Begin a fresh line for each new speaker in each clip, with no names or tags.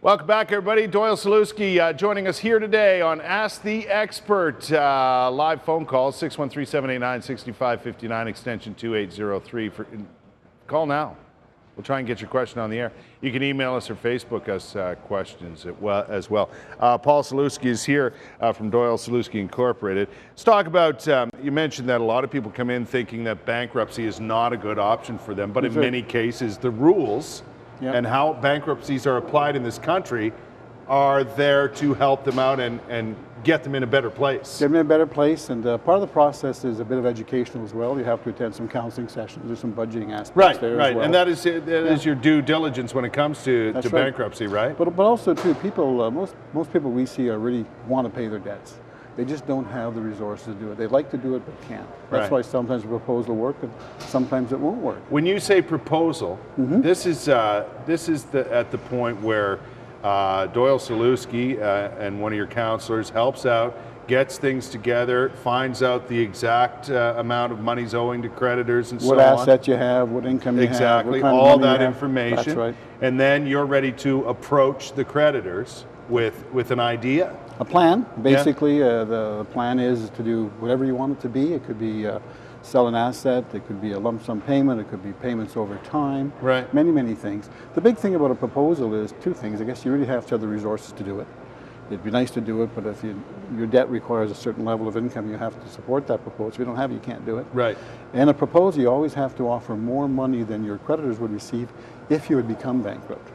Welcome back, everybody. Doyle Salewski joining us here today on Ask the Expert. Live phone call, 613-789-6559, extension 2803. Call now. We'll try and get your question on the air. You can email us or Facebook us questions as well. Paul Salewski is here from Doyle Salewski Incorporated. Let's talk about, you mentioned that a lot of people come in thinking that bankruptcy is not a good option for them, but in many cases the rules and how bankruptcies are applied in this country are there to help them out and get them in a better place.
Get them in a better place, and part of the process is a bit of educational as well. You have to attend some counseling sessions. There's some budgeting aspects there as well.
And that is your due diligence when it comes to bankruptcy, right?
But also too, people, most people we see are really want to pay their debts. They just don't have the resources to do it. They'd like to do it, but can't. That's why sometimes a proposal will work, and sometimes it won't work.
When you say proposal, this is at the point where Doyle Salewski and one of your counselors helps out, gets things together, finds out the exact amount of money's owing to creditors and so on.
What assets you have, what income you have.
Exactly, all that information.
That's right.
And then you're ready to approach the creditors with an idea.
A plan, basically. The plan is to do whatever you want it to be. It could be sell an asset, it could be a lump sum payment, it could be payments over time.
Right.
Many, many things. The big thing about a proposal is two things. I guess you really have to have the resources to do it. It'd be nice to do it, but if your debt requires a certain level of income, you have to support that proposal. If you don't have it, you can't do it.
Right.
And a proposal, you always have to offer more money than your creditors would receive if you would become bankrupt.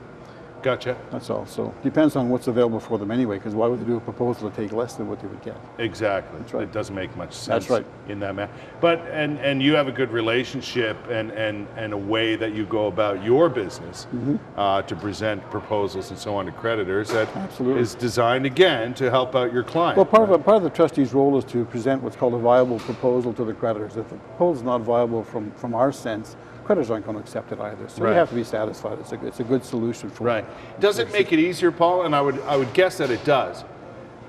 Gotcha.
That's all. So depends on what's available for them anyway, because why would they do a proposal to take less than what they would get?
Exactly.
That's right.
It doesn't make much sense.
That's right.
In that matter. But and you have a good relationship and a way that you go about your business to present proposals and so on to creditors that is designed again to help out your client.
Well, part of the trustee's role is to present what's called a viable proposal to the creditors. If the proposal is not viable from our sense, creditors aren't going to accept it either. So we have to be satisfied. It's a good solution for them.
Does it make it easier, Paul? And I would guess that it does.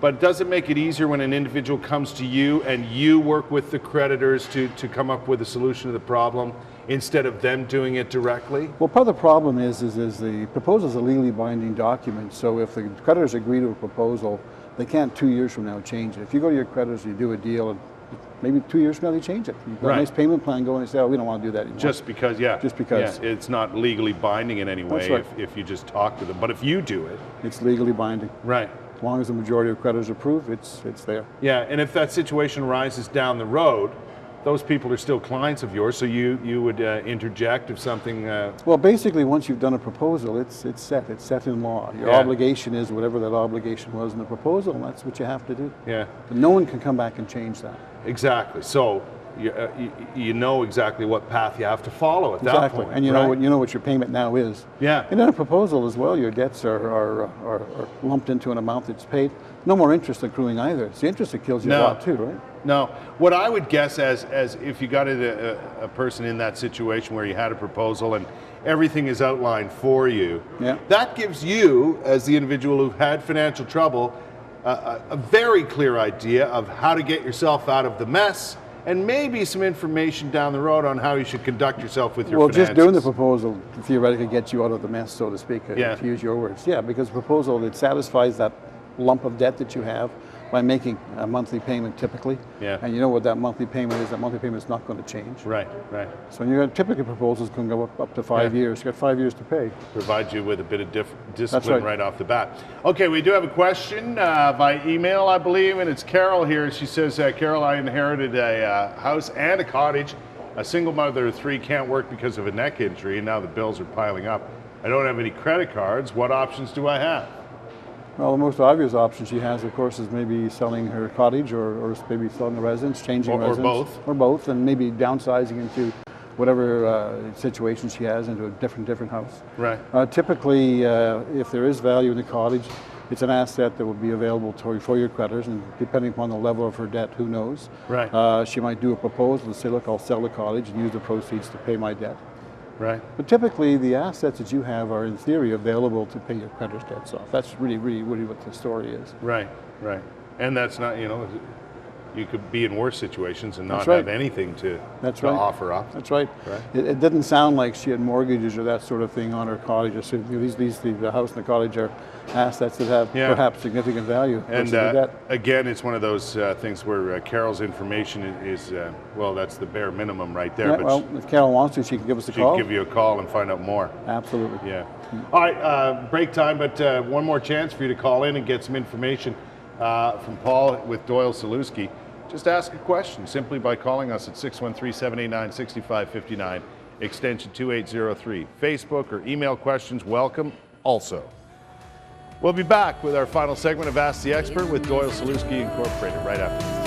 But does it make it easier when an individual comes to you and you work with the creditors to come up with a solution to the problem instead of them doing it directly?
Well, part of the problem is the proposal is a legally binding document. So if the creditors agree to a proposal, they can't 2 years from now change it. If you go to your creditors and you do a deal, and maybe 2 years from now they change it. You've got a nice payment plan going and say, oh, we don't want to do that anymore.
Just because, Just because. Yeah, it's not legally binding in any way if you just talk to them. But if you do it.
It's legally binding.
Right.
As long as the majority of creditors approve, it's there.
Yeah, and if that situation arises down the road, those people are still clients of yours, so you would interject if something...
Well, basically, once you've done a proposal, it's set in law. Your obligation is whatever that obligation was in the proposal, and that's what you have to do.
Yeah.
But no one can come back and change that.
Exactly. So you know exactly what path you have to follow at that point.
And you know what your payment now is.
Yeah.
And in a proposal as well, your debts are lumped into an amount that's paid. No more interest accruing either. It's the interest that kills you a lot too, right?
No. What I would guess as if you got a person in that situation where you had a proposal and everything is outlined for you, that gives you, as the individual who had financial trouble, a very clear idea of how to get yourself out of the mess and maybe some information down the road on how you should conduct yourself with your finances.
Well, just doing the proposal theoretically gets you out of the mess, so to speak, to use your words. Yeah, because the proposal, it satisfies that lump of debt that you have by making a monthly payment typically. Yeah. And you know what that monthly payment is. That monthly payment is not going to change. Right, right. So typically proposals can go up to 5 years. You got 5 years to pay.
Provides you with a bit of discipline right off the bat. Okay, we do have a question by email, I believe, and it's Carol here. She says, Carol, I inherited a house and a cottage. A single mother of three can't work because of a neck injury, and now the bills are piling up. I don't have any credit cards. What options do I have?
Well, the most obvious option she has, of course, is maybe selling her cottage or maybe selling the residence, changing residence. Or both. Or both, and maybe downsizing into whatever situation she has into a different house. Right. Typically, if there is value in the cottage, it's an asset that will be available for your creditors, and depending upon the level of her debt, who knows. Right. She might do a proposal and say, look, I'll sell the cottage and use the proceeds to pay my debt. Right. But typically, the assets that you have are, in theory, available to pay your creditors' debts off. That's really what the story is.
Right, right. And that's not, you could be in worse situations and not
That's right.
have anything to offer up.
That's right.
Right.
It didn't sound like she had mortgages or that sort of thing on her cottage. So the house and the cottage are assets that have perhaps significant value.
And again, it's one of those things where Carol's information is, well, that's the bare minimum right there.
Yeah,
but
well, if Carol wants to, she can give us a call.
She can give you a call and find out more.
Absolutely.
Yeah. All right, break time, but one more chance for you to call in and get some information from Paul with Doyle Salewski. Just ask a question simply by calling us at 613-789-6559, extension 2803. Facebook or email questions welcome also. We'll be back with our final segment of Ask the Expert with Doyle Salewski Incorporated right after this.